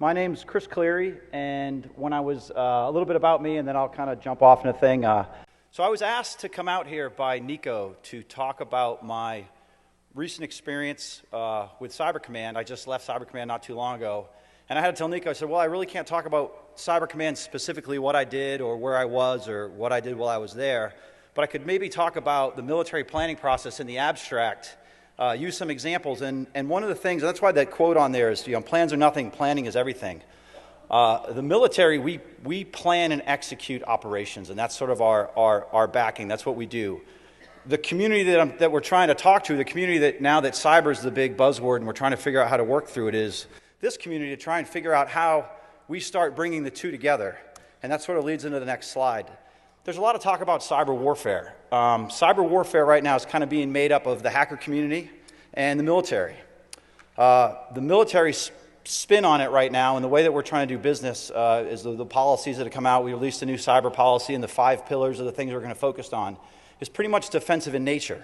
My name's Chris Cleary, and when I was a little bit about me, and then I'll kind of jump off in a thing. So I was asked to come out here by Nico to talk about my recent experience with Cyber Command. I just left Cyber Command not too long ago, and I had to tell Nico, I said, well, I really can't talk about Cyber Command specifically, what I did or where I was or what I did while I was there, but I could maybe talk about the military planning process in the abstract. Use some examples, and one of the things, that's why that quote on there is, plans are nothing, planning is everything. The military, we plan and execute operations, and that's sort of our backing. That's what we do. The community that we're trying to talk to, the community that now that cyber is the big buzzword and we're trying to figure out how to work through it, is this community to try and figure out how we start bringing the two together. And that sort of leads into the next slide. There's a lot of talk about cyber warfare. Cyber warfare right now is kind of being made up of the hacker community and the military. The military spin on it right now, and the way that we're trying to do business is the policies that have come out. We released a new cyber policy, and the 5 pillars of the things we're going to focus on is pretty much defensive in nature.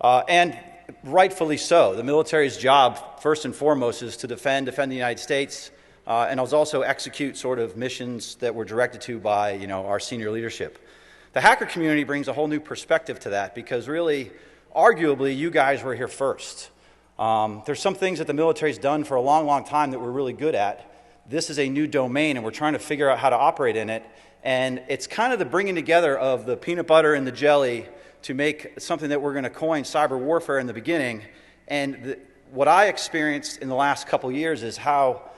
And rightfully so. The military's job, first and foremost, is to defend the United States, and also execute sort of missions that we're directed to by our senior leadership. The hacker community brings a whole new perspective to that because really, arguably, you guys were here first. There's some things that the military's done for a long, long time that we're really good at. This is a new domain, and we're trying to figure out how to operate in it. And it's kind of the bringing together of the peanut butter and the jelly to make something that we're going to coin cyber warfare in the beginning. And what I experienced in the last couple years is how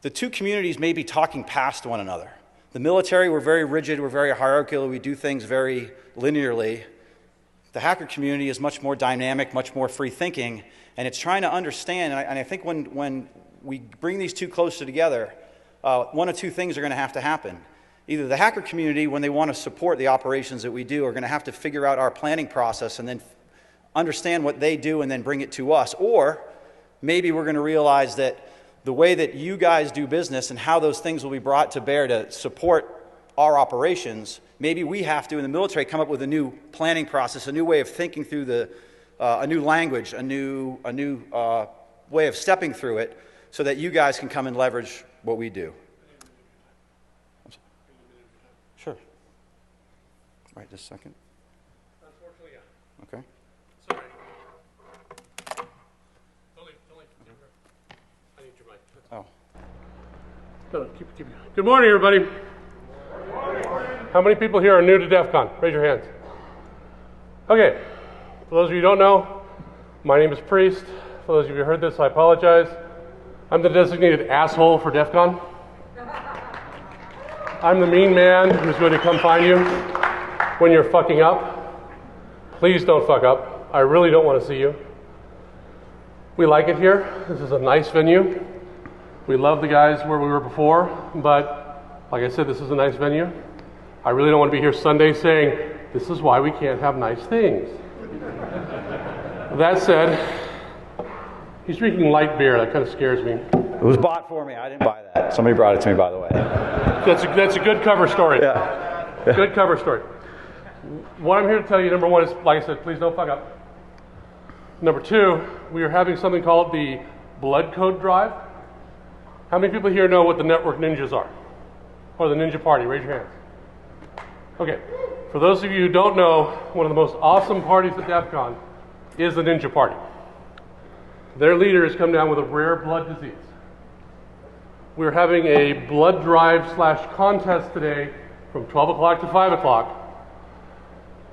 the two communities may be talking past one another. The military, we're very rigid, we're very hierarchical, we do things very linearly. The hacker community is much more dynamic, much more free thinking, and it's trying to understand, and I think when we bring these two closer together, one of two things are going to have to happen. Either the hacker community, when they want to support the operations that we do, are going to have to figure out our planning process and then understand what they do and then bring it to us, or maybe we're going to realize that the way that you guys do business and how those things will be brought to bear to support our operations, maybe we have to, in the military, come up with a new planning process, a new way of thinking through a new language, a new way of stepping through it, so that you guys can come and leverage what we do. Sure. Right, just a second. Unfortunately, yeah. Okay. Sorry. Don't leave. I need your mic. Oh. No, keep going. Good morning, everybody. How many people here are new to DEFCON? Raise your hands. Okay. For those of you who don't know, my name is Priest. For those of you who heard this, I apologize. I'm the designated asshole for DEFCON. I'm the mean man who's going to come find you when you're fucking up. Please don't fuck up. I really don't want to see you. We like it here. This is a nice venue. We love the guys where we were before, but like I said, this is a nice venue. I really don't want to be here Sunday saying, this is why we can't have nice things. That said, he's drinking light beer. That kind of scares me. It was bought for me. I didn't buy that. Somebody brought it to me, by the way. That's a good cover story. Yeah. Good cover story. What I'm here to tell you, number one, is, like I said, please don't fuck up. Number two, we are having something called the Blood Code Drive. How many people here know what the Network Ninjas are? Or the Ninja Party? Raise your hands. Okay. For those of you who don't know, one of the most awesome parties at DEFCON is the Ninja Party. Their leader has come down with a rare blood disease. We're having a blood drive / contest today from 12 o'clock to 5 o'clock.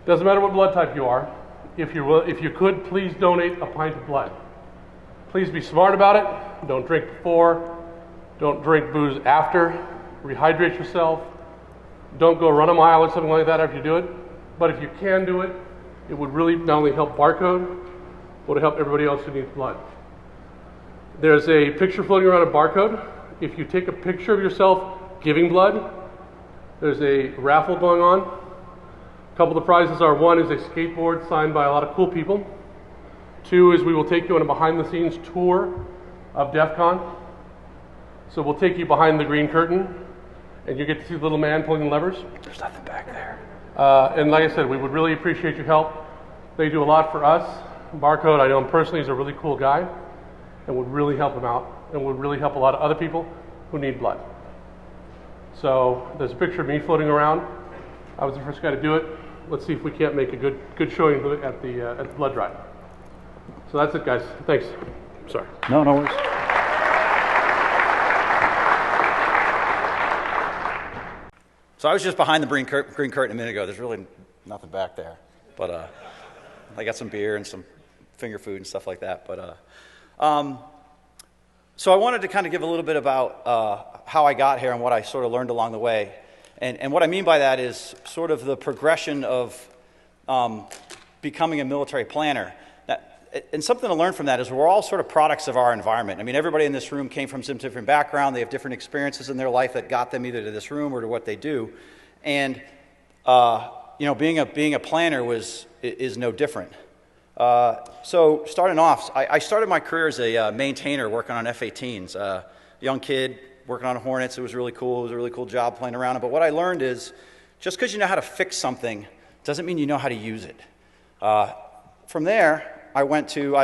Doesn't matter what blood type you are. If you could, please donate a pint of blood. Please be smart about it. Don't drink before. Don't drink booze after. Rehydrate yourself. Don't go run a mile or something like that after you do it. But if you can do it, it would really not only help Barcode, but it would help everybody else who needs blood. There's a picture floating around at Barcode. If you take a picture of yourself giving blood, there's a raffle going on. A couple of the prizes are, one is a skateboard signed by a lot of cool people. Two is we will take you on a behind-the-scenes tour of DEFCON. So we'll take you behind the green curtain, and you get to see the little man pulling the levers. There's nothing back there. And like I said, we would really appreciate your help. They do a lot for us. Barcode, I know him personally, is a really cool guy, and would really help him out, and would really help a lot of other people who need blood. So there's a picture of me floating around. I was the first guy to do it. Let's see if we can't make a good showing at the blood drive. So that's it, guys. Thanks. Sorry. No worries. So I was just behind the green curtain a minute ago. There's really nothing back there. But I got some beer and some finger food and stuff like that. But so I wanted to kind of give a little bit about how I got here and what I sort of learned along the way. And what I mean by that is sort of the progression of becoming a military planner. And something to learn from that is we're all sort of products of our environment. I mean, everybody in this room came from some different background. They have different experiences in their life that got them either to this room or to what they do. And being a planner is no different. So starting off, I started my career as a maintainer working on F-18s. Young kid working on Hornets. It was really cool. It was a really cool job playing around. But what I learned is just because you know how to fix something doesn't mean you know how to use it. From there, I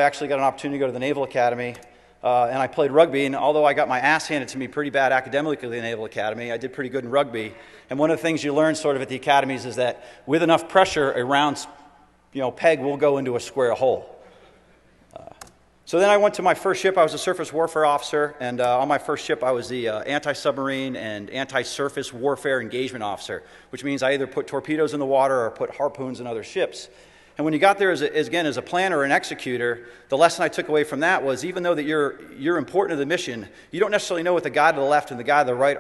actually got an opportunity to go to the Naval Academy, and I played rugby. And although I got my ass handed to me pretty bad academically at the Naval Academy, I did pretty good in rugby. And one of the things you learn sort of at the academies is that with enough pressure, a round peg will go into a square hole. So then I went to my first ship. I was a surface warfare officer, and on my first ship I was the anti-submarine and anti-surface warfare engagement officer, which means I either put torpedoes in the water or put harpoons in other ships. And when you got there as a planner or an executor, the lesson I took away from that was even though that you're important to the mission, you don't necessarily know what the guy to the left and the guy to the right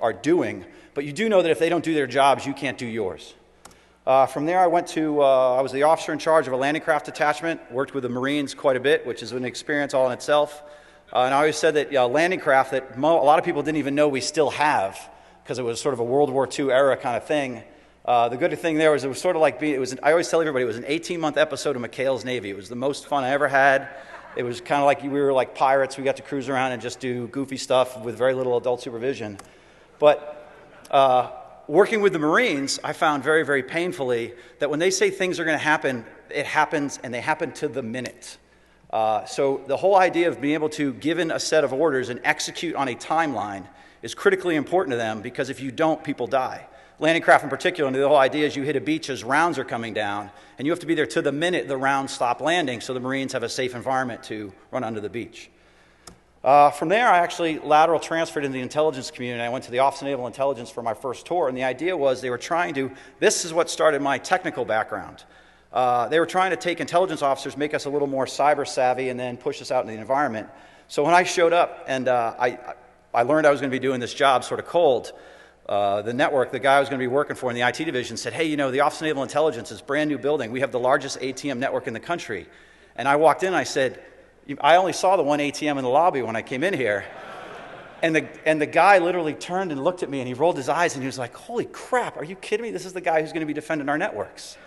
are doing, but you do know that if they don't do their jobs, you can't do yours. From there, I was the officer in charge of a landing craft detachment, worked with the Marines quite a bit, which is an experience all in itself. And I always said that landing craft that a lot of people didn't even know we still have, because it was sort of a World War II era kind of thing. The good thing there was it was sort of like I always tell everybody it was an 18-month episode of McHale's Navy. It was the most fun I ever had. It was kind of like we were like pirates. We got to cruise around and just do goofy stuff with very little adult supervision. But working with the Marines, I found very, very painfully that when they say things are going to happen, it happens, and they happen to the minute. So the whole idea of being able to, given a set of orders and execute on a timeline is critically important to them, because if you don't, people die. Landing craft in particular, and the whole idea is you hit a beach as rounds are coming down, and you have to be there to the minute the rounds stop landing so the Marines have a safe environment to run onto the beach. From there, I actually lateral transferred into the intelligence community. I went to the Office of Naval Intelligence for my first tour, and the idea was they were trying to, this is what started my technical background. They were trying to take intelligence officers, make us a little more cyber savvy, and then push us out into the environment. So when I showed up and I learned I was going to be doing this job sort of cold, the guy I was going to be working for in the IT division said, hey, the Office of Naval Intelligence is a brand new building. We have the largest ATM network in the country. And I walked in and I said, I only saw the one ATM in the lobby when I came in here. And the guy literally turned and looked at me and he rolled his eyes and he was like, holy crap, are you kidding me? This is the guy who's going to be defending our networks.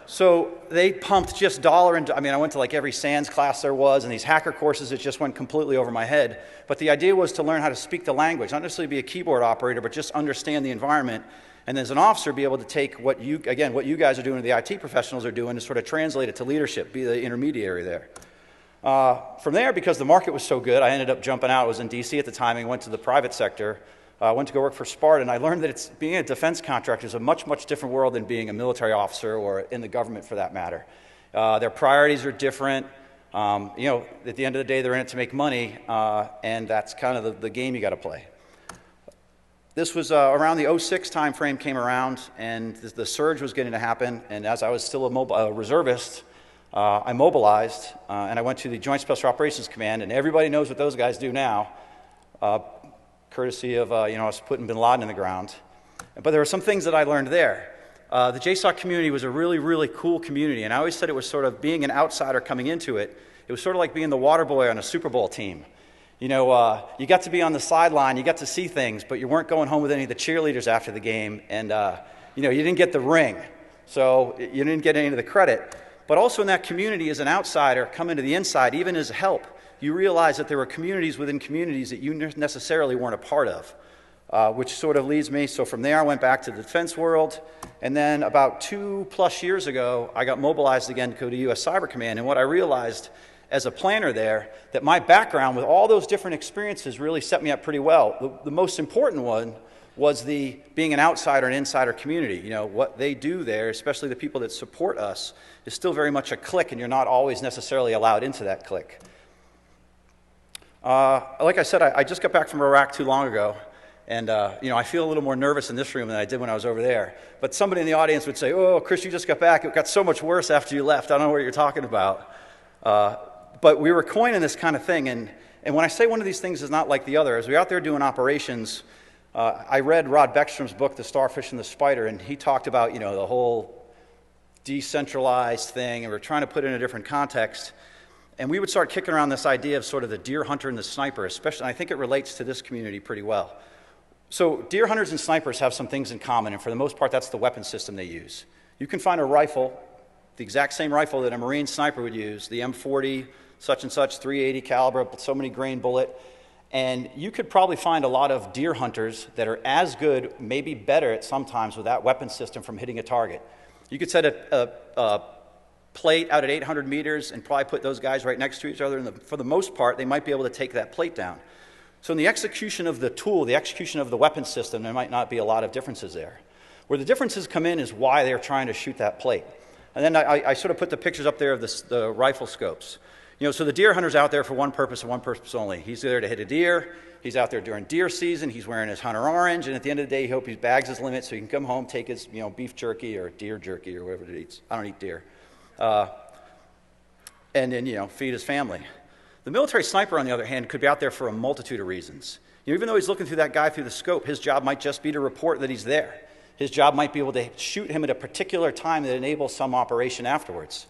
So they pumped just dollar into, I went to like every SANS class there was, and these hacker courses, it just went completely over my head. But the idea was to learn how to speak the language, not necessarily be a keyboard operator, but just understand the environment. And as an officer, be able to take what you guys are doing, the IT professionals are doing, and sort of translate it to leadership, be the intermediary there. From there, because the market was so good, I ended up jumping out. I was in DC at the time and went to the private sector. I went to go work for Spartan, and I learned that being a defense contractor is a much, much different world than being a military officer or in the government for that matter. Their priorities are different. At the end of the day, they're in it to make money, and that's kind of the game you got to play. This was around the 06 time frame came around, and the surge was getting to happen, and as I was still a reservist, I mobilized, and I went to the Joint Special Operations Command, and everybody knows what those guys do now. Courtesy of, us putting bin Laden in the ground. But there were some things that I learned there. The JSOC community was a really, really cool community, and I always said it was sort of being an outsider coming into it. It was sort of like being the water boy on a Super Bowl team. You got to be on the sideline, you got to see things, but you weren't going home with any of the cheerleaders after the game, and you didn't get the ring, so you didn't get any of the credit. But also in that community, as an outsider, coming to the inside, even as help, you realize that there were communities within communities that you necessarily weren't a part of, which sort of leads me. So from there, I went back to the defense world. And then about 2+ years ago, I got mobilized again to go to U.S. Cyber Command. And what I realized as a planner there that my background with all those different experiences really set me up pretty well. The most important one was the being an outsider and insider community. You know, what they do there, especially the people that support us, is still very much a clique, and you're not always necessarily allowed into that clique. Like I said, I just got back from Iraq too long ago, and you know, I feel a little more nervous in this room than I did when I was over there. But somebody in the audience would say, "Oh, Chris, you just got back. It got so much worse after you left. I don't know what you're talking about." But we were coining this kind of thing, and when I say one of these things is not like the other, as we're out there doing operations, I read Rod Beckstrom's book, The Starfish and the Spider, and he talked about, you know, the whole decentralized thing, and we're trying to put it in a different context. And we would start kicking around this idea of sort of the deer hunter and the sniper, especially, and I think it relates to this community pretty well. So deer hunters and snipers have some things in common, and for the most part, that's the weapon system they use. You can find a rifle, the exact same rifle that a Marine sniper would use, the M40, such and such, 380 caliber, so many grain bullet, and you could probably find a lot of deer hunters that are as good, maybe better at sometimes with that weapon system from hitting a target. You could set a plate out at 800 meters and probably put those guys right next to each other, and for the most part, they might be able to take that plate down. So in the execution of the tool, the execution of the weapon system, there might not be a lot of differences there. Where the differences come in is why they're trying to shoot that plate. And then I sort of put the pictures up there of the rifle scopes. You know, so the deer hunter's out there for one purpose and one purpose only. He's there to hit a deer. He's out there during deer season. He's wearing his hunter orange, and at the end of the day, he hopes he bags his limit so he can come home, take his, you know, beef jerky or deer jerky or whatever it eats. I don't eat deer. And then, you know, feed his family. The military sniper, on the other hand, could be out there for a multitude of reasons. You know, even though he's looking through that guy through the scope, his job might just be to report that he's there. His job might be able to shoot him at a particular time that enables some operation afterwards.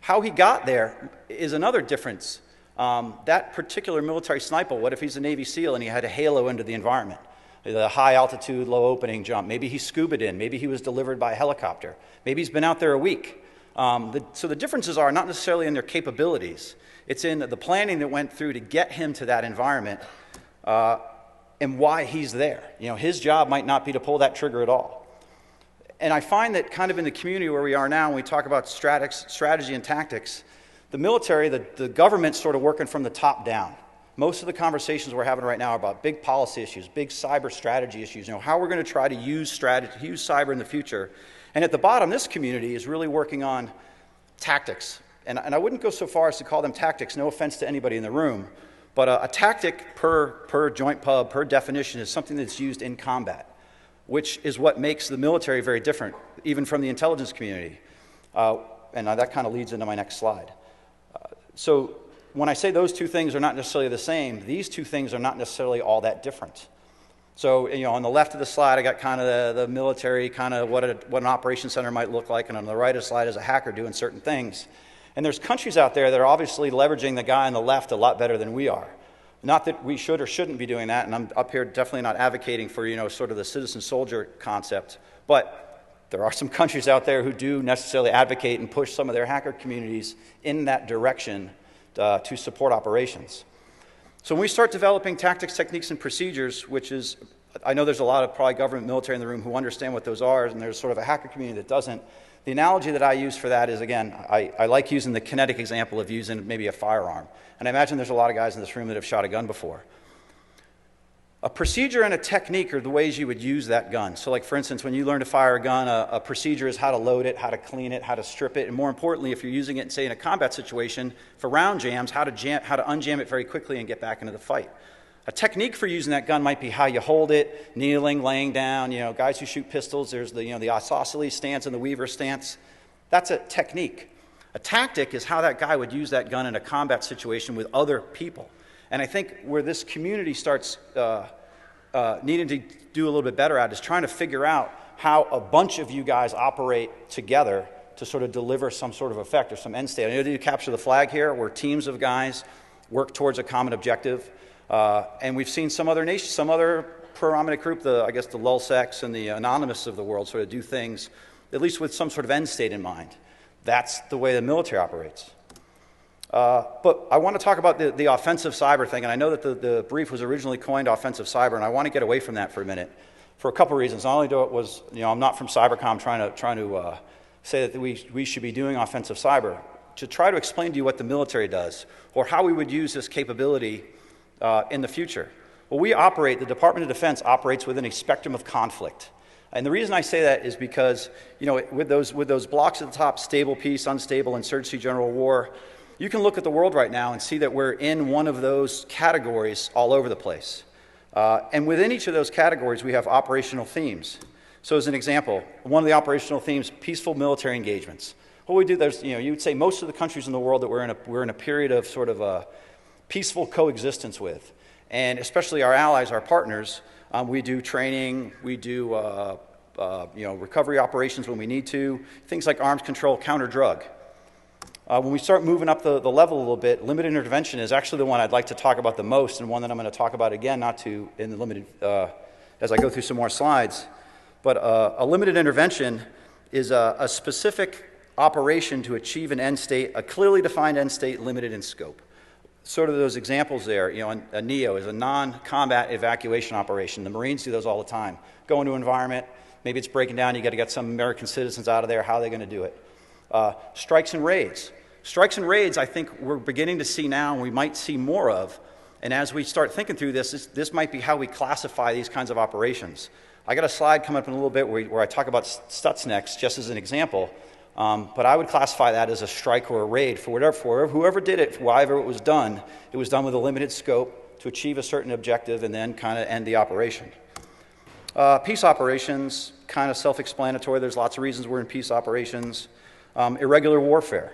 How he got there is another difference. That particular military sniper, what if he's a Navy SEAL and he had a halo into the environment? The high altitude, low opening jump. Maybe he scubaed in. Maybe he was delivered by a helicopter. Maybe he's been out there a week. So the differences are not necessarily in their capabilities. It's in the planning that went through to get him to that environment and why he's there. You know, his job might not be to pull that trigger at all. And I find that kind of in the community where we are now, when we talk about strategy and tactics, the military, the government's sort of working from the top down. Most of the conversations we're having right now are about big policy issues, big cyber strategy issues, you know, how we're going to try to use cyber in the future. And at the bottom, this community is really working on tactics. And I wouldn't go so far as to call them tactics, no offense to anybody in the room, but a tactic per joint pub, per definition, is something that's used in combat, which is what makes the military very different, even from the intelligence community. And that kind of leads into my next slide. So when I say those two things are not necessarily the same, these two things are not necessarily all that different. So, you know, on the left of the slide, I got kind of the military, kind of what an operations center might look like, and on the right of the slide is a hacker doing certain things. And there's countries out there that are obviously leveraging the guy on the left a lot better than we are. Not that we should or shouldn't be doing that, and I'm up here definitely not advocating for, you know, sort of the citizen soldier concept, but there are some countries out there who do necessarily advocate and push some of their hacker communities in that direction to support operations. So when we start developing tactics, techniques, and procedures, which is, I know there's a lot of probably government military in the room who understand what those are, and there's sort of a hacker community that doesn't. The analogy that I use for that is, again, I like using the kinetic example of using maybe a firearm. And I imagine there's a lot of guys in this room that have shot a gun before. A procedure and a technique are the ways you would use that gun. So like, for instance, when you learn to fire a gun, a procedure is how to load it, how to clean it, how to strip it, and more importantly, if you're using it, say, in a combat situation, for round jams, how to unjam it very quickly and get back into the fight. A technique for using that gun might be how you hold it, kneeling, laying down. You know, guys who shoot pistols, there's the isosceles stance and the Weaver stance. That's a technique. A tactic is how that guy would use that gun in a combat situation with other people. And I think where this community starts needing to do a little bit better at is trying to figure out how a bunch of you guys operate together to sort of deliver some sort of effect or some end state. I know that you capture the flag here, where teams of guys work towards a common objective. And we've seen some other nations, some other prominent group, I guess the LulzSecs and the Anonymous of the world, sort of do things, at least with some sort of end state in mind. That's the way the military operates. But I want to talk about the offensive cyber thing, and I know that the brief was originally coined offensive cyber, and I want to get away from that for a minute for a couple reasons. Not only do it was, you know, I'm not from cybercom trying to say that we should be doing offensive cyber. to try to explain to you what the military does or how we would use this capability in the future. Well, the Department of Defense operates within a spectrum of conflict. And the reason I say that is because, with those blocks at the top, stable, peace, unstable, insurgency, general war, you can look at the world right now and see that we're in one of those categories all over the place. And within each of those categories, we have operational themes. So as an example, one of the operational themes, peaceful military engagements. What we do, you would say most of the countries in the world that we're in a period of sort of a peaceful coexistence with. And especially our allies, our partners, we do training, we do recovery operations when we need to, things like arms control, counter-drug. When we start moving up the level a little bit, limited intervention is actually the one I'd like to talk about the most, and one that I'm going to talk about again, as I go through some more slides. But a limited intervention is a specific operation to achieve an end state, a clearly defined end state, limited in scope. Sort of those examples there, a NEO is a non-combat evacuation operation. The Marines do those all the time. Go into an environment, maybe it's breaking down, you got to get some American citizens out of there, how are they going to do it? Strikes and raids. Strikes and raids, I think we're beginning to see now, and we might see more of. And as we start thinking through this might be how we classify these kinds of operations. I got a slide coming up in a little bit where I talk about Stuxnets just as an example. But I would classify that as a strike or a raid for whoever did it, however it was done with a limited scope to achieve a certain objective and then kind of end the operation. Peace operations, kind of self-explanatory. There's lots of reasons we're in peace operations. Irregular warfare.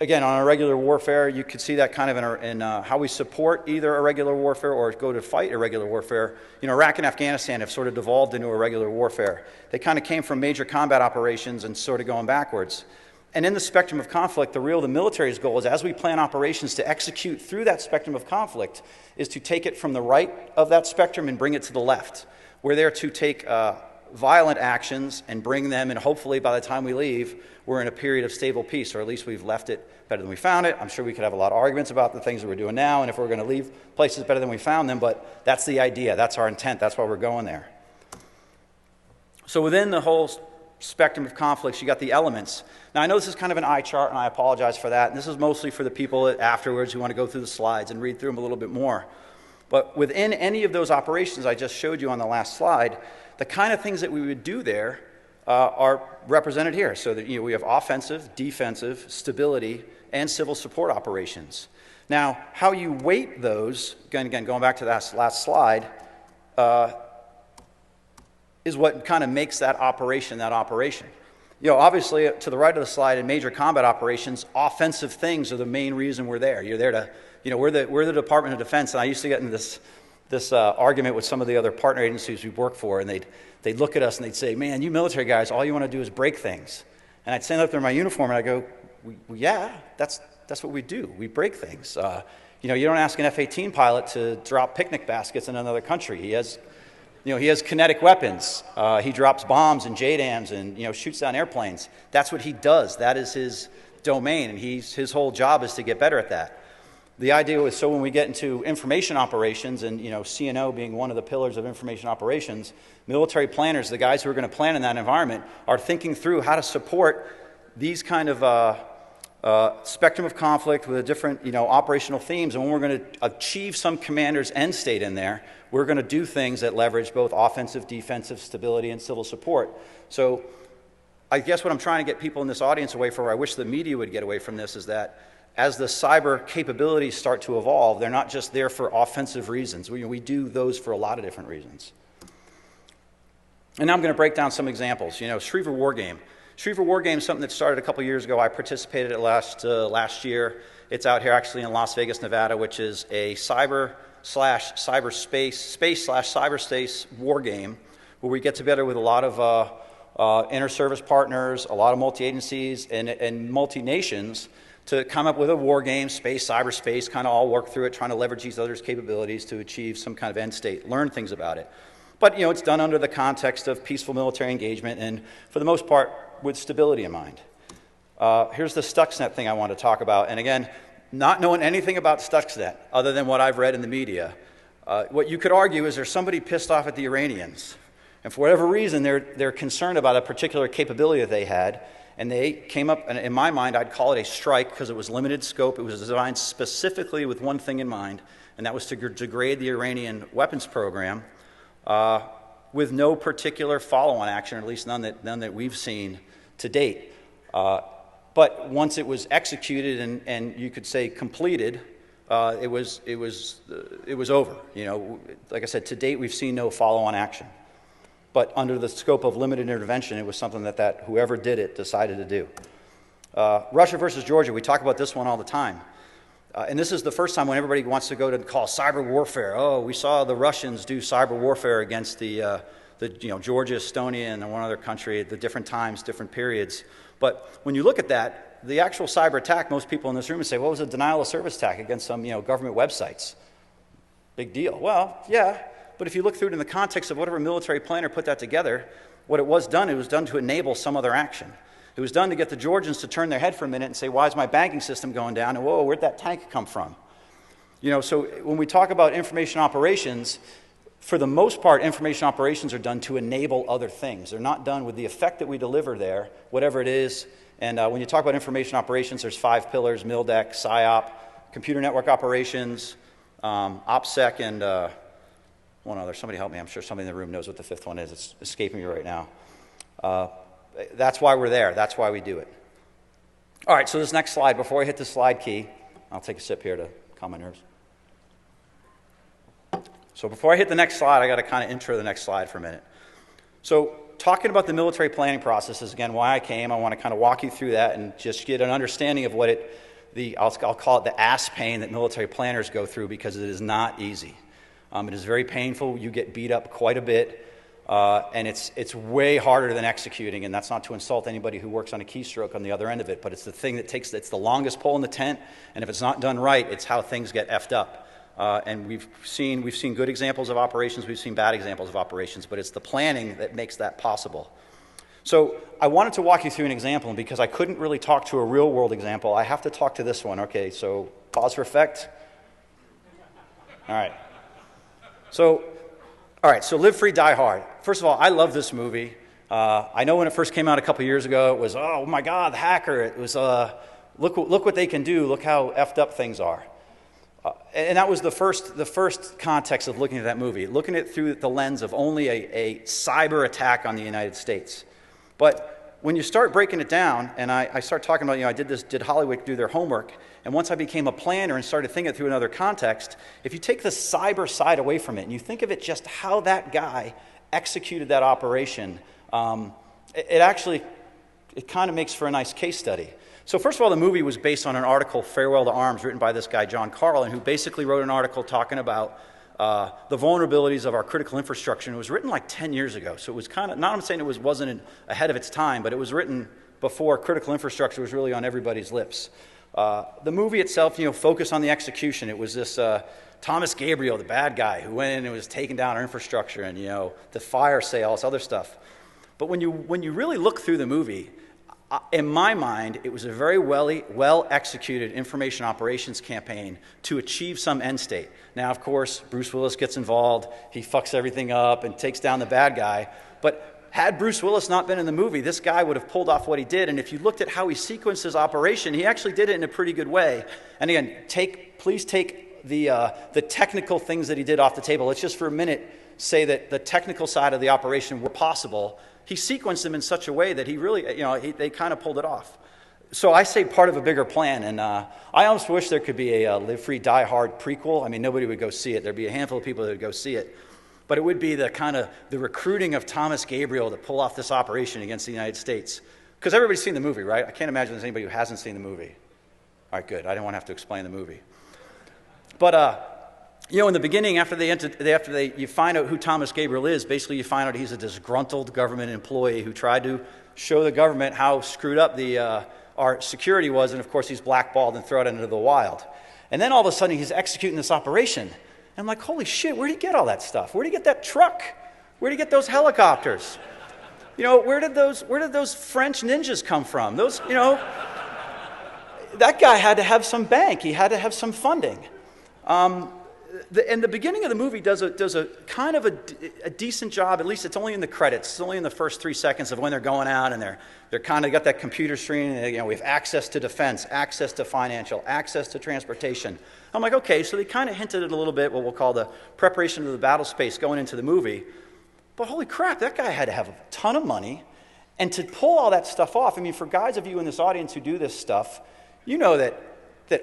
Again, on irregular warfare, you could see that kind of in how we support either irregular warfare or go to fight irregular warfare. Iraq and Afghanistan have sort of devolved into irregular warfare. They kind of came from major combat operations and sort of going backwards. And in the spectrum of conflict, the military's goal is, as we plan operations to execute through that spectrum of conflict, is to take it from the right of that spectrum and bring it to the left. We're there to take violent actions and bring them, and hopefully by the time we leave, we're in a period of stable peace, or at least we've left it better than we found it. I'm sure we could have a lot of arguments about the things that we're doing now and if we're going to leave places better than we found them, but that's the idea. That's our intent. That's why we're going there. So within the whole spectrum of conflicts, you got the elements. Now, I know this is kind of an eye chart, and I apologize for that. And this is mostly for the people afterwards who want to go through the slides and read through them a little bit more. But within any of those operations I just showed you on the last slide, the kind of things that we would do there are represented here. So that we have offensive, defensive, stability, and civil support operations. Now, how you weight those, again going back to that last slide, is what kind of makes that operation that operation. Obviously, to the right of the slide, in major combat operations, offensive things are the main reason we're there. You're there to, we're the Department of Defense, and I used to get into this argument with some of the other partner agencies we work for, and they'd look at us and they'd say, "Man, you military guys, all you want to do is break things." And I'd stand up there in my uniform and I go, "Yeah, that's what we do. We break things. You don't ask an F-18 pilot to drop picnic baskets in another country. He has kinetic weapons. He drops bombs and JDAMs and shoots down airplanes. That's what he does. That is his domain, and his whole job is to get better at that." The idea was, so when we get into information operations, and CNO being one of the pillars of information operations, military planners, the guys who are going to plan in that environment, are thinking through how to support these kind of spectrum of conflict with a different operational themes. And when we're going to achieve some commander's end state in there, we're going to do things that leverage both offensive, defensive, stability, and civil support. So I guess what I'm trying to get people in this audience away from, or I wish the media would get away from this, is that as the cyber capabilities start to evolve, they're not just there for offensive reasons. We do those for a lot of different reasons. And now I'm going to break down some examples. Schriever War Game. Schriever War Game is something that started a couple years ago. I participated in it last year. It's out here actually in Las Vegas, Nevada, which is a space/cyberspace war game where we get together with a lot of inter-service partners, a lot of multi-agencies, and multi-nations to come up with a war game, space, cyberspace, kind of all work through it, trying to leverage each other's capabilities to achieve some kind of end state, learn things about it. But, it's done under the context of peaceful military engagement and, for the most part, with stability in mind. Here's the Stuxnet thing I want to talk about. And again, not knowing anything about Stuxnet other than what I've read in the media, what you could argue is there's somebody pissed off at the Iranians. And for whatever reason, they're concerned about a particular capability that they had. And they came up, and in my mind, I'd call it a strike because it was limited scope. It was designed specifically with one thing in mind, and that was to degrade the Iranian weapons program with no particular follow-on action, or at least none that we've seen to date. But once it was executed and you could say completed, it was over. You know, like I said, to date we've seen no follow-on action. But under the scope of limited intervention, it was something that whoever did it decided to do. Russia versus Georgia, we talk about this one all the time. And this is the first time when everybody wants to go to call cyber warfare. Oh, we saw the Russians do cyber warfare against the Georgia, Estonia, and one other country at the different times, different periods. But when you look at that, the actual cyber attack, most people in this room would say, well, it was a denial of service attack against some government websites. Big deal. Well, yeah. But if you look through it in the context of whatever military planner put that together, what it was done to enable some other action. It was done to get the Georgians to turn their head for a minute and say, why is my banking system going down? And whoa, where'd that tank come from? So when we talk about information operations, for the most part, information operations are done to enable other things. They're not done with the effect that we deliver there, whatever it is. And when you talk about information operations, there's 5 pillars: MILDEC, PSYOP, computer network operations, OPSEC, and one other. Somebody help me. I'm sure somebody in the room knows what the 5th one is. It's escaping me right now. That's why we're there. That's why we do it. All right, so this next slide, before I hit the slide key, I'll take a sip here to calm my nerves. So before I hit the next slide, I got to kind of intro the next slide for a minute. So talking about the military planning process is, again, why I came. I want to kind of walk you through that and just get an understanding of what I'll call it the ass pain that military planners go through, because it is not easy. It is very painful. You get beat up quite a bit, and it's way harder than executing. And that's not to insult anybody who works on a keystroke on the other end of it, but it's the thing it's the longest pole in the tent. And if it's not done right, it's how things get effed up. And we've seen good examples of operations. We've seen bad examples of operations, but it's the planning that makes that possible. So I wanted to walk you through an example, and because I couldn't really talk to a real world example, I have to talk to this one. Okay, so pause for effect. All right. So Live Free, Die Hard. First of all, I love this movie. I know when it first came out a couple years ago, it was, oh my God, the hacker. It was, look what they can do. Look how effed up things are. And that was the first context of looking at that movie, looking at it through the lens of only a cyber attack on the United States. But when you start breaking it down, and I start talking about, did Hollywood do their homework? And once I became a planner and started thinking it through another context, if you take the cyber side away from it and you think of it just how that guy executed that operation, it kind of makes for a nice case study. So first of all, the movie was based on an article, Farewell to Arms, written by this guy, John Carlin, who basically wrote an article talking about the vulnerabilities of our critical infrastructure. And it was written like 10 years ago. So it was kind of, not I'm saying it wasn't ahead of its time, but it was written before critical infrastructure was really on everybody's lips. The movie itself, focused on the execution. It was this Thomas Gabriel, the bad guy, who went in and was taking down our infrastructure and, the fire sale, all this other stuff. But when you really look through the movie, in my mind, it was a very well-executed information operations campaign to achieve some end state. Now, of course, Bruce Willis gets involved. He fucks everything up and takes down the bad guy. But had Bruce Willis not been in the movie, this guy would have pulled off what he did. And if you looked at how he sequenced his operation, he actually did it in a pretty good way. And again, please take the technical things that he did off the table. Let's just for a minute say that the technical side of the operation were possible. He sequenced them in such a way that he really, they kind of pulled it off. So I say part of a bigger plan, and I almost wish there could be a Live Free, Die Hard prequel. I mean, nobody would go see it. There'd be a handful of people that would go see it. But it would be the recruiting of Thomas Gabriel to pull off this operation against the United States. Because everybody's seen the movie, right? I can't imagine there's anybody who hasn't seen the movie. All right, good. I didn't want to have to explain the movie. But, in the beginning, you find out who Thomas Gabriel is, basically you find out he's a disgruntled government employee who tried to show the government how screwed up our security was, and of course he's blackballed and thrown into the wild. And then all of a sudden he's executing this operation. And I'm like, holy shit, where'd he get all that stuff? Where'd he get that truck? Where'd he get those helicopters? Where did those French ninjas come from? That guy had to have some bank. He had to have some funding. and the beginning of the movie does a kind of a decent job. At least it's only in the credits. It's only in the first 3 seconds of when they're going out and they're kind of got that computer screen. And, we have access to defense, access to financial, access to transportation. I'm like, okay, so they kind of hinted at a little bit what we'll call the preparation of the battle space going into the movie. But holy crap, that guy had to have a ton of money. And to pull all that stuff off, I mean, for guys of you in this audience who do this stuff, you know that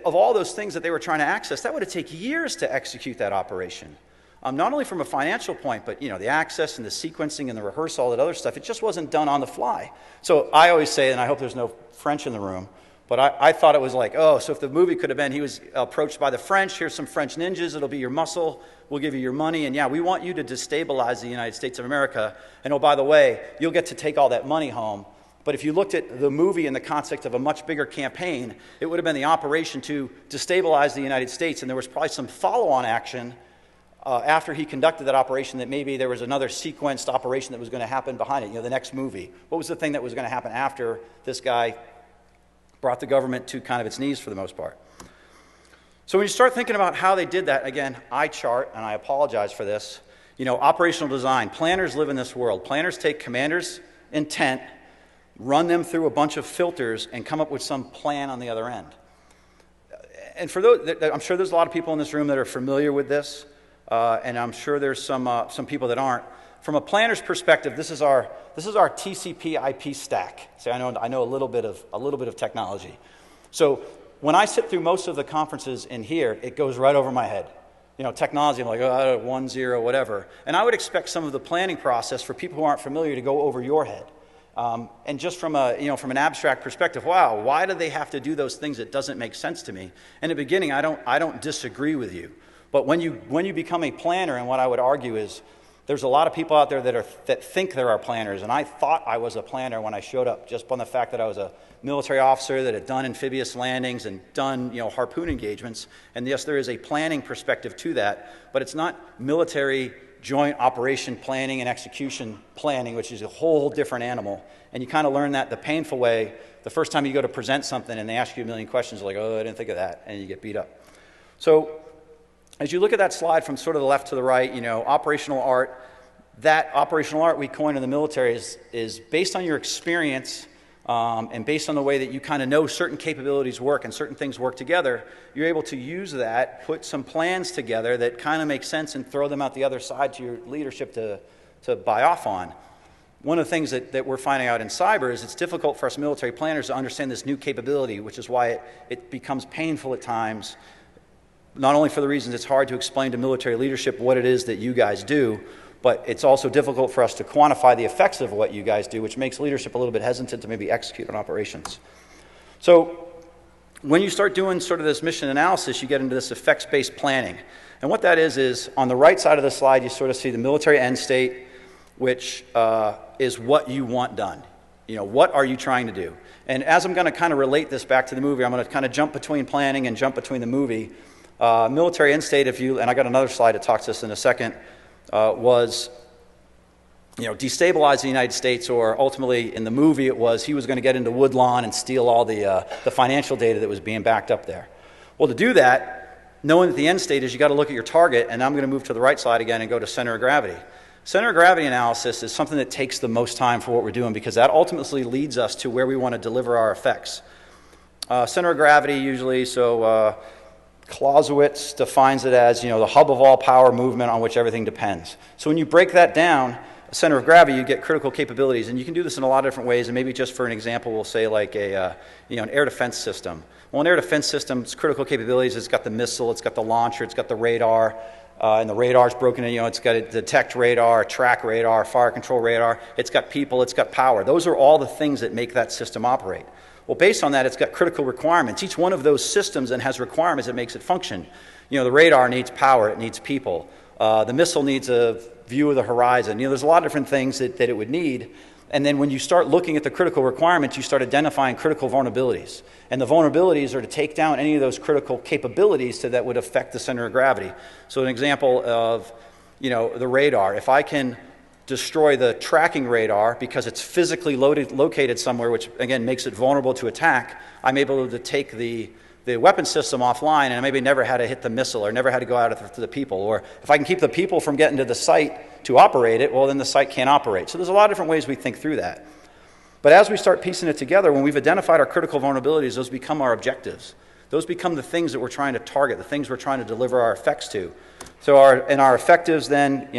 of all those things that they were trying to access, that would have taken years to execute that operation. Not only from a financial point, but the access and the sequencing and the rehearsal, all that other stuff, it just wasn't done on the fly. So I always say, and I hope there's no French in the room, but I thought it was like, oh, so if the movie could have been, he was approached by the French, here's some French ninjas, it'll be your muscle, we'll give you your money, and yeah, we want you to destabilize the United States of America, and oh, by the way, you'll get to take all that money home. But if you looked at the movie in the context of a much bigger campaign, it would have been the operation to destabilize the United States, and there was probably some follow-on action after he conducted that operation that maybe there was another sequenced operation that was going to happen behind it, the next movie. What was the thing that was going to happen after this guy brought the government to kind of its knees for the most part? So when you start thinking about how they did that, again, I chart, and I apologize for this, operational design. Planners live in this world. Planners take commanders' intent, run them through a bunch of filters, and come up with some plan on the other end. And for those, I'm sure there's a lot of people in this room that are familiar with this, and I'm sure there's some people that aren't. From a planner's perspective, this is our TCP/IP stack. See, I know a little bit of technology. So when I sit through most of the conferences in here, it goes right over my head. Technology, I'm like, 1, 0, whatever. And I would expect some of the planning process for people who aren't familiar to go over your head. And just from an abstract perspective, wow, why do they have to do those things? It doesn't make sense to me. In the beginning, I don't disagree with you. But when you become a planner, and what I would argue is, there's a lot of people out there that think there are planners, and I thought I was a planner when I showed up, just on the fact that I was a military officer that had done amphibious landings and done harpoon engagements. And yes, there is a planning perspective to that, but it's not military joint operation planning and execution planning, which is a whole different animal. And you kind of learn that the painful way the first time you go to present something and they ask you a million questions, like, oh, I didn't think of that, and you get beat up. So as you look at that slide from sort of the left to the right, operational art, that operational art we coined in the military is based on your experience and based on the way that you kind of know certain capabilities work and certain things work together. You're able to use that, put some plans together that kind of make sense, and throw them out the other side to your leadership to buy off on. One of the things that we're finding out in cyber is it's difficult for us military planners to understand this new capability, which is why it becomes painful at times, not only for the reasons it's hard to explain to military leadership what it is that you guys do, but it's also difficult for us to quantify the effects of what you guys do, which makes leadership a little bit hesitant to maybe execute on operations. So when you start doing sort of this mission analysis, you get into this effects-based planning. And what that is on the right side of the slide, you sort of see the military end state, which is what you want done. What are you trying to do? And as I'm going to kind of relate this back to the movie, I'm going to kind of jump between planning and jump between the movie. Military end state, and I got another slide that talks to this in a second, was destabilize the United States, or ultimately in the movie it was he was going to get into Woodlawn and steal all the financial data that was being backed up there. Well, to do that, knowing that the end state is you got to look at your target, and I'm going to move to the right side again and go to center of gravity. Center of gravity analysis is something that takes the most time for what we're doing, because that ultimately leads us to where we want to deliver our effects. Center of gravity usually, Clausewitz defines it as, the hub of all power movement on which everything depends. So when you break that down, center of gravity, you get critical capabilities, and you can do this in a lot of different ways. And maybe just for an example, we'll say like an air defense system. Well, an air defense system's critical capabilities, it's got the missile, it's got the launcher, it's got the radar, and the radar's broken in. It's got a detect radar, track radar, fire control radar. It's got people, it's got power. Those are all the things that make that system operate. Well, based on that, it's got critical requirements. Each one of those systems then has requirements that makes it function. The radar needs power, it needs people. The missile needs a view of the horizon. There's a lot of different things that it would need. And then when you start looking at the critical requirements, you start identifying critical vulnerabilities. And the vulnerabilities are to take down any of those critical capabilities that would affect the center of gravity. So an example of, the radar. If I can destroy the tracking radar because it's physically located somewhere, which again makes it vulnerable to attack, I'm able to take the the weapon system offline, and I maybe never had to hit the missile or never had to go out to the people. Or if I can keep the people from getting to the site to operate it, well, then the site can't operate. So there's a lot of different ways we think through that. But as we start piecing it together, when we've identified our critical vulnerabilities, those become our objectives. Those become the things that we're trying to target, the things we're trying to deliver our effects to. So our effectives then,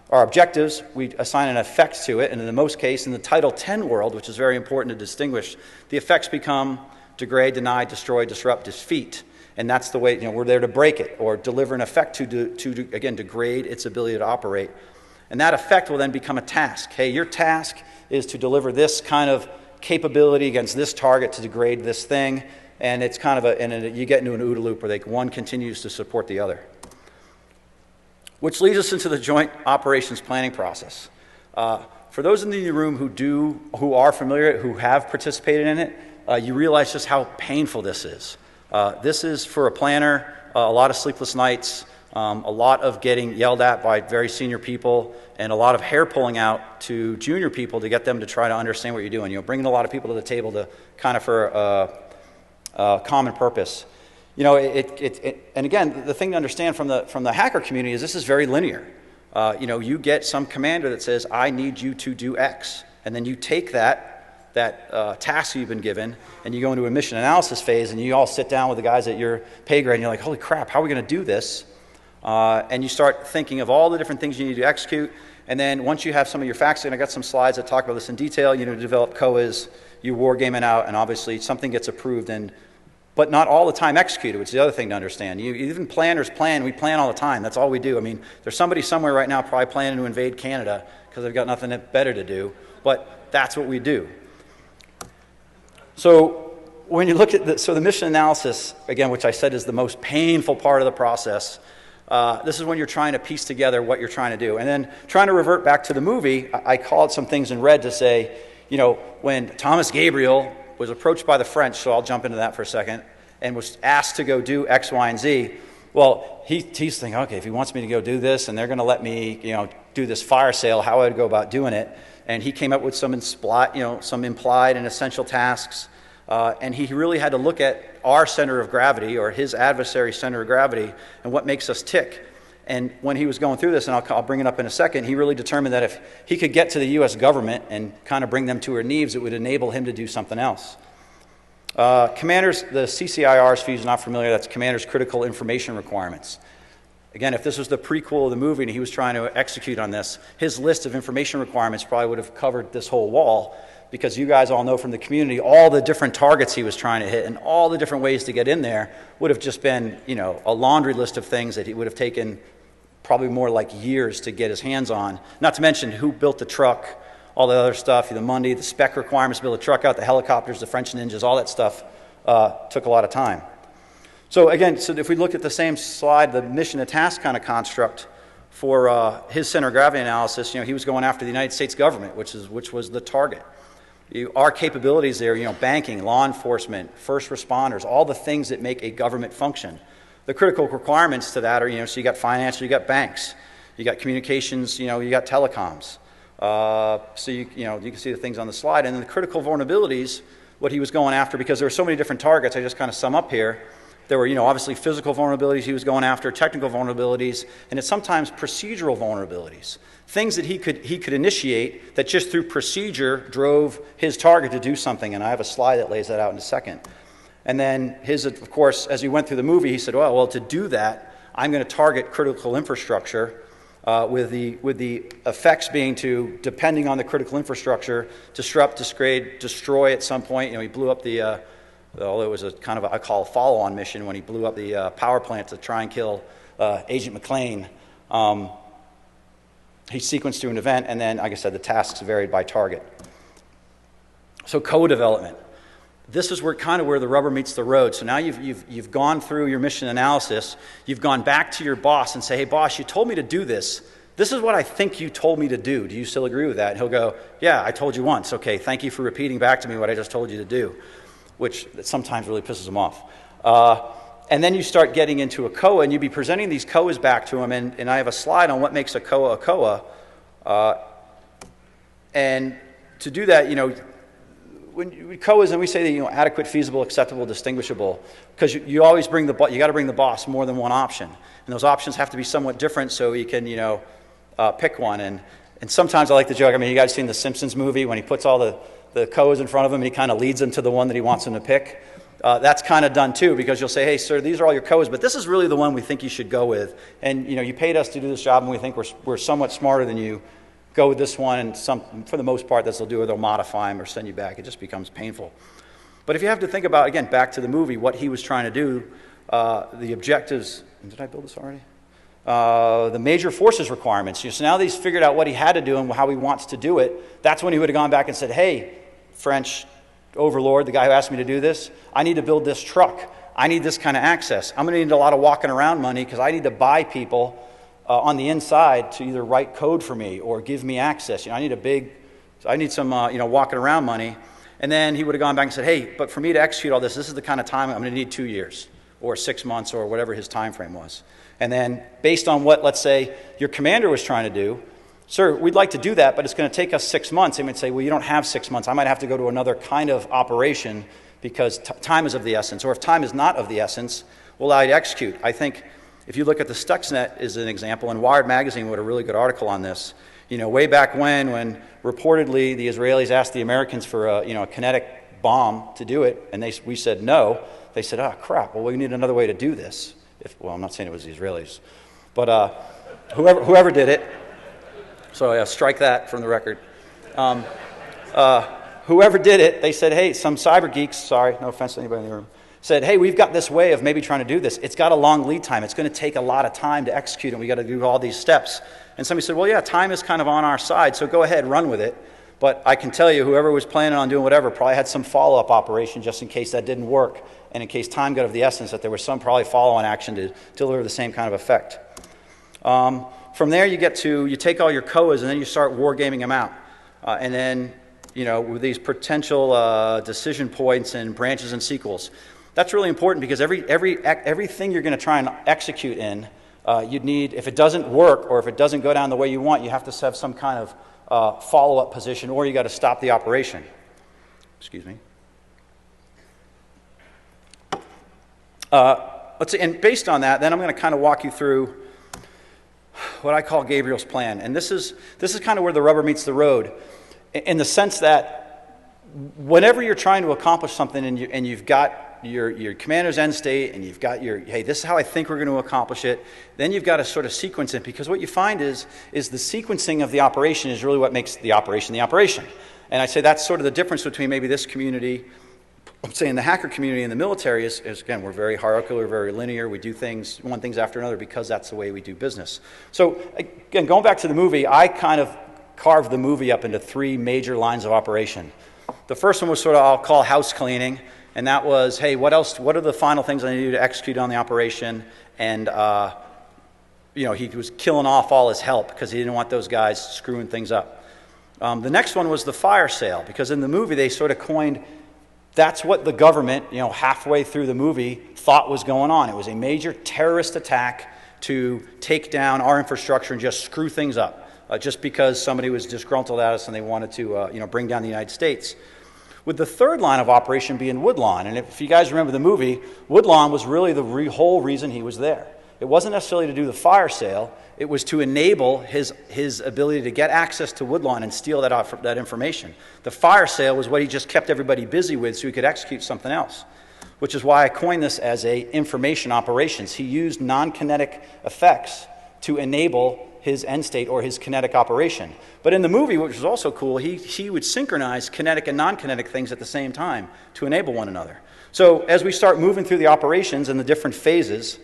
our objectives, we assign an effect to it, and in the most case, in the Title 10 world, which is very important to distinguish, the effects become degrade, deny, destroy, disrupt, defeat. And that's the way, we're there to break it or deliver an effect to again, degrade its ability to operate. And that effect will then become a task. Hey, your task is to deliver this kind of capability against this target to degrade this thing. And it's kind of you get into an OODA loop where one continues to support the other. Which leads us into the joint operations planning process. For those in the room who are familiar, who have participated in it, you realize just how painful this is. This is, for a planner, a lot of sleepless nights, a lot of getting yelled at by very senior people, and a lot of hair pulling out to junior people to get them to try to understand what you're doing. Bringing a lot of people to the table to kind of for a common purpose. And again, the thing to understand from the hacker community is this is very linear. You get some commander that says, I need you to do X. And then you take that task you've been given, and you go into a mission analysis phase, and you all sit down with the guys at your pay grade, and you're like, holy crap, how are we going to do this? And you start thinking of all the different things you need to execute. And then once you have some of your facts, and I got some slides that talk about this in detail, develop COAs, you war game it out, and obviously something gets approved, but not all the time executed, which is the other thing to understand. Even planners plan, we plan all the time. That's all we do. I mean, there's somebody somewhere right now probably planning to invade Canada because they've got nothing better to do, but that's what we do. So when you look at the mission analysis, again, which I said is the most painful part of the process, this is when you're trying to piece together what you're trying to do. And then trying to revert back to the movie, I called some things in red to say, when Thomas Gabriel was approached by the French, so I'll jump into that for a second, and was asked to go do X, Y, and Z, well, he's thinking, okay, if he wants me to go do this, and they're going to let me, do this fire sale, how I'd go about doing it. And he came up with some implied and essential tasks, and he really had to look at our center of gravity, or his adversary's center of gravity, and what makes us tick. And when he was going through this, and I'll bring it up in a second, he really determined that if he could get to the U.S. government and kind of bring them to her knees, it would enable him to do something else. Commanders, the CCIRs, for you're not familiar, that's Commander's Critical Information Requirements. Again, if this was the prequel of the movie and he was trying to execute on this, his list of information requirements probably would have covered this whole wall, because you guys all know from the community all the different targets he was trying to hit and all the different ways to get in there would have just been, a laundry list of things that he would have taken probably more like years to get his hands on. Not to mention who built the truck, all the other stuff, the money, the spec requirements to build a truck out, the helicopters, the French Ninjas, all that stuff took a lot of time. So again, if we look at the same slide, the mission to task kind of construct for his center of gravity analysis, he was going after the United States government, which was the target. Our capabilities there, banking, law enforcement, first responders, all the things that make a government function. The critical requirements to that are, so you got financial, you got banks, you got communications, you got telecoms. So you can see the things on the slide. And then the critical vulnerabilities, what he was going after, because there were so many different targets, I just kind of sum up here. There were, obviously physical vulnerabilities he was going after, technical vulnerabilities, and it's sometimes procedural vulnerabilities. Things that he could initiate that just through procedure drove his target to do something, and I have a slide that lays that out in a second. And then of course, as he went through the movie, he said, well, to do that, I'm going to target critical infrastructure, with the effects being to, depending on the critical infrastructure, disrupt, degrade, destroy at some point. He blew up the, although it was a kind of, I call a follow-on mission, when he blew up the power plant to try and kill Agent McLean. He sequenced through an event, and then, like I said, the tasks varied by target. So co-development. This is where the rubber meets the road. So now you've gone through your mission analysis. You've gone back to your boss and say, hey, boss, you told me to do this. This is what I think you told me to do. Do you still agree with that? And he'll go, yeah, I told you once. Okay, thank you for repeating back to me what I just told you to do, which sometimes really pisses him off. And then you start getting into a COA, and you'd be presenting these COAs back to him, and I have a slide on what makes a COA. And to do that, when COAs, and we say that, you know, adequate, feasible, acceptable, distinguishable, because you always bring you got to bring the boss more than one option, and those options have to be somewhat different so you can, you know, pick one. And sometimes I like to joke. I mean, you guys seen the Simpsons movie when he puts all the COAs in front of him and he kind of leads them to the one that he wants them to pick. That's kind of done too, because you'll say, hey, sir, these are all your COAs, but this is really the one we think you should go with. And, you know, you paid us to do this job, and we think we're somewhat smarter than you. Go with this one, and for the most part, they'll do it. They'll modify them or send you back. It just becomes painful. But if you have to think about, again, back to the movie, what he was trying to do, the objectives. Did I build this already? The major forces requirements. So now that he's figured out what he had to do and how he wants to do it, that's when he would have gone back and said, hey, French overlord, the guy who asked me to do this, I need to build this truck. I need this kind of access. I'm going to need a lot of walking around money because I need to buy people on the inside to either write code for me or give me access. You know, I need some you know, walking around money. And then he would have gone back and said, hey, but for me to execute all this is the kind of time I'm going to need 2 years or 6 months or whatever his time frame was. And then based on what, let's say, your commander was trying to do, sir, we'd like to do that, but it's going to take us 6 months. He might say, well, you don't have 6 months. I might have to go to another kind of operation because time is of the essence. Or if time is not of the essence, we'll allow you to execute. I think if you look at the Stuxnet as an example, and Wired Magazine wrote a really good article on this, you know, way back when reportedly the Israelis asked the Americans for a kinetic bomb to do it, and we said no. They said, oh, crap, well, we need another way to do this. Well, I'm not saying it was the Israelis, but whoever did it, so strike that from the record. Whoever did it, they said, hey, some cyber geeks, sorry, no offense to anybody in the room, said, hey, we've got this way of maybe trying to do this. It's got a long lead time. It's going to take a lot of time to execute, and we got to do all these steps. And somebody said, well, yeah, time is kind of on our side, so go ahead, run with it. But I can tell you, whoever was planning on doing whatever probably had some follow-up operation just in case that didn't work, and in case time got of the essence, that there was some probably follow-on action to deliver the same kind of effect. From there, you take all your COAs, and then you start wargaming them out. And then, you know, with these potential decision points and branches and sequels. That's really important because everything you're going to try and execute in, you'd need, if it doesn't work or if it doesn't go down the way you want, you have to have some kind of follow-up position, or you got to stop the operation. Excuse me. Let's see, and based on that, then I'm going to kind of walk you through what I call Gabriel's plan. And this is kind of where the rubber meets the road, in the sense that whenever you're trying to accomplish something and you've got your commander's end state and you've got hey, this is how I think we're going to accomplish it, then you've got to sort of sequence it, because what you find is the sequencing of the operation is really what makes the operation. And I say that's sort of the difference between maybe this community, I'm saying the hacker community and the military is again, we're very hierarchical, we're very linear, we do one things after another because that's the way we do business. So again, going back to the movie, I kind of carved the movie up into 3 major lines of operation. The first one was sort of, I'll call house cleaning, and that was, hey, what are the final things I need to do to execute on the operation? And you know, he was killing off all his help because he didn't want those guys screwing things up. The next one was the fire sale, because in the movie they sort of coined, that's what the government, you know, halfway through the movie thought was going on. It was a major terrorist attack to take down our infrastructure and just screw things up, just because somebody was disgruntled at us and they wanted to, you know, bring down the United States. With the third line of operation being Woodlawn. And if you guys remember the movie, Woodlawn was really the whole reason he was there. It wasn't necessarily to do the fire sale. It was to enable his ability to get access to Woodlawn and steal that information. The fire sale was what he just kept everybody busy with so he could execute something else, which is why I coined this as information operations. He used non-kinetic effects to enable his end state or his kinetic operation. But in the movie, which was also cool, he would synchronize kinetic and non-kinetic things at the same time to enable one another. So as we start moving through the operations and the different phases,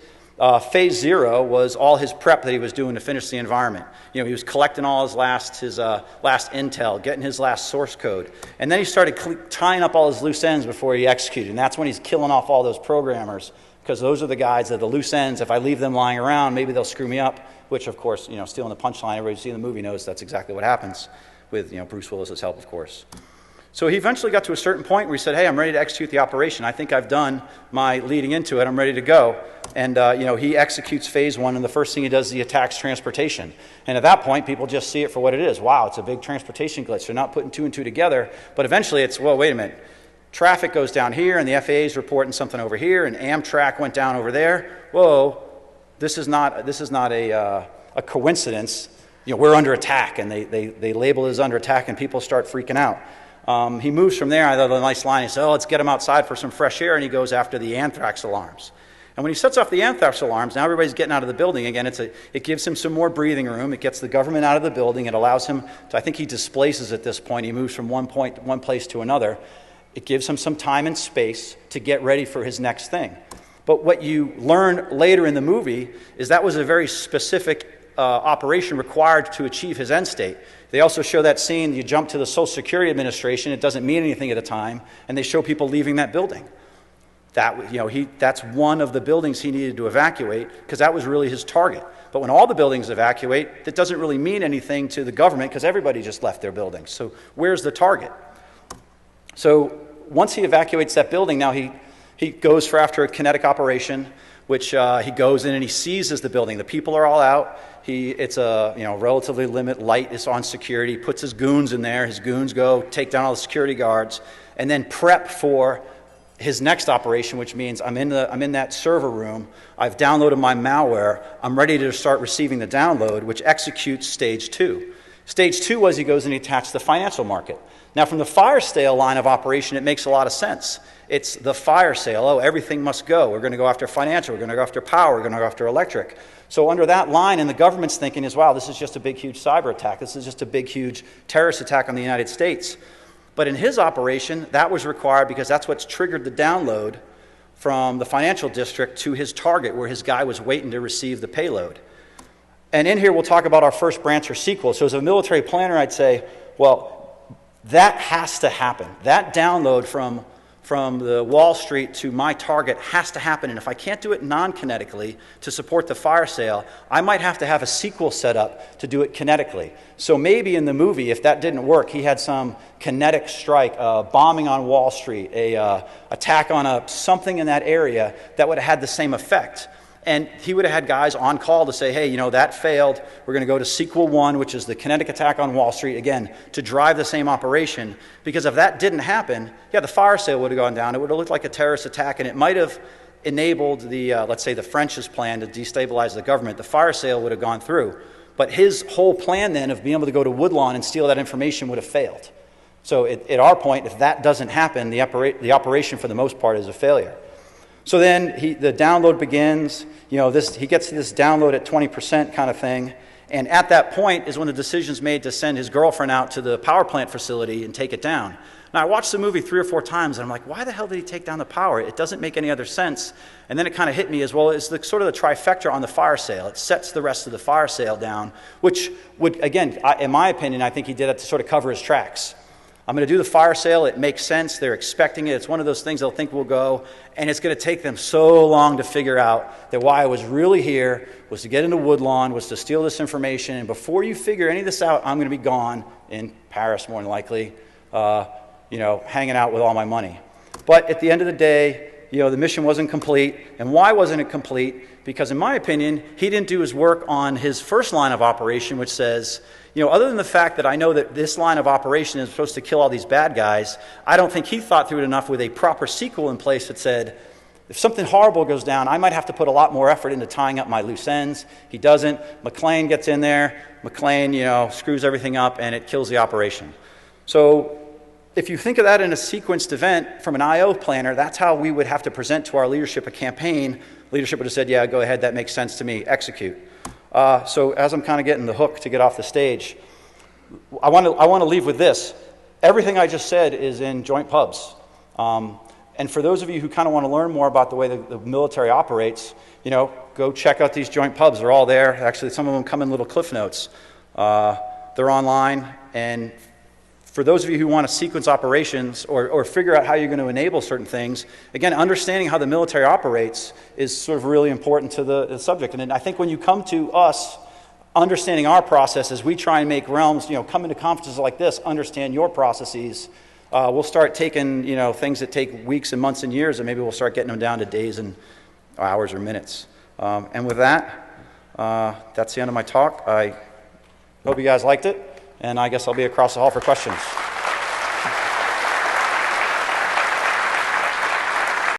phase 0 was all his prep that he was doing to finish the environment. You know, he was collecting all his last intel, getting his last source code. And then he started tying up all his loose ends before he executed. And that's when he's killing off all those programmers, because those are the guys that are the loose ends. If I leave them lying around, maybe they'll screw me up, which, of course, you know, stealing the punchline, everybody who's seen the movie knows that's exactly what happens with, you know, Bruce Willis's help, of course. So he eventually got to a certain point where he said, hey, I'm ready to execute the operation. I think I've done my leading into it. I'm ready to go. And he executes phase one, and the first thing he does is he attacks transportation. And at that point, people just see it for what it is. Wow, it's a big transportation glitch. They're not putting two and two together. But eventually it's, well, wait a minute. Traffic goes down here, and the FAA's reporting something over here, and Amtrak went down over there. Whoa, this is not a coincidence. We're under attack, and they label it as under attack, and people start freaking out. He moves from there. I thought a nice line. He said, let's get him outside for some fresh air, and he goes after the anthrax alarms. And when he sets off the anthrax alarms, now everybody's getting out of the building. Again, it gives him some more breathing room. It gets the government out of the building. It allows him to, I think he displaces at this point. He moves from one place to another. It gives him some time and space to get ready for his next thing. But what you learn later in the movie is that was a very specific operation required to achieve his end state. They also show that scene, you jump to the Social Security Administration, it doesn't mean anything at the time, and they show people leaving that building. That's one of the buildings he needed to evacuate, because that was really his target. But when all the buildings evacuate, that doesn't really mean anything to the government, because everybody just left their buildings. So where's the target? So once he evacuates that building, now he goes after a kinetic operation, which he goes in and he seizes the building. The people are all out. It's a relatively limited light is on security. He puts his goons in there. His goons go take down all the security guards, and then prep for his next operation, which means I'm in that server room. I've downloaded my malware. I'm ready to start receiving the download, which executes stage two. Stage two was he goes and he attacks the financial market. Now, from the fire sale line of operation, it makes a lot of sense. It's the fire sale. Oh, everything must go. We're going to go after financial. We're going to go after power. We're going to go after electric. So under that line, and the government's thinking is, wow, this is just a big, huge cyber attack. This is just a big, huge terrorist attack on the United States. But in his operation, that was required because that's what's triggered the download from the financial district to his target, where his guy was waiting to receive the payload. And in here, we'll talk about our first branch or sequel. So as a military planner, I'd say, well, that has to happen. That download from the Wall Street to my target has to happen. And if I can't do it non-kinetically to support the fire sale, I might have to have a sequel set up to do it kinetically. So maybe in the movie, if that didn't work, he had some kinetic strike, bombing on Wall Street, a attack on something in that area that would have had the same effect. And he would have had guys on call to say, hey, that failed. We're going to go to sequel one, which is the kinetic attack on Wall Street, again, to drive the same operation. Because if that didn't happen, the fire sale would have gone down. It would have looked like a terrorist attack, and it might have enabled the, let's say, the French's plan to destabilize the government. The fire sale would have gone through. But his whole plan then of being able to go to Woodlawn and steal that information would have failed. So at our point, if that doesn't happen, the operation for the most part is a failure. So then the download begins. He gets this download at 20% kind of thing. And at that point is when the decision's made to send his girlfriend out to the power plant facility and take it down. Now, I watched the movie 3 or 4 times, and I'm like, why the hell did he take down the power? It doesn't make any other sense. And then it kind of hit me as well. It's sort of the trifecta on the fire sale. It sets the rest of the fire sale down, which would, again, in my opinion, I think he did that to sort of cover his tracks. I'm going to do the fire sale. It makes sense. They're expecting it. It's one of those things they'll think will go. And it's going to take them so long to figure out that why I was really here was to get into Woodlawn, was to steal this information. And before you figure any of this out, I'm going to be gone in Paris, more than likely, hanging out with all my money. But at the end of the day, the mission wasn't complete. And why wasn't it complete? Because in my opinion, he didn't do his work on his first line of operation, which says, other than the fact that I know that this line of operation is supposed to kill all these bad guys, I don't think he thought through it enough with a proper sequel in place that said, if something horrible goes down, I might have to put a lot more effort into tying up my loose ends. He doesn't. McClane gets in there. McClane, screws everything up, and it kills the operation. So if you think of that in a sequenced event from an I.O. planner, that's how we would have to present to our leadership a campaign. Leadership would have said, yeah, go ahead, that makes sense to me, execute. So as I'm kind of getting the hook to get off the stage, I want to leave with this. Everything I just said is in joint pubs. And for those of you who kind of want to learn more about the way the military operates, go check out these joint pubs. They're all there. Actually, some of them come in little cliff notes. They're online. And for those of you who want to sequence operations or figure out how you're going to enable certain things, again, understanding how the military operates is sort of really important to the subject. And I think when you come to us, understanding our processes, we try and make realms, come into conferences like this, understand your processes. we'll start taking, things that take weeks and months and years, and maybe we'll start getting them down to days and hours or minutes. And with that, that's the end of my talk. I hope you guys liked it, and I guess I'll be across the hall for questions.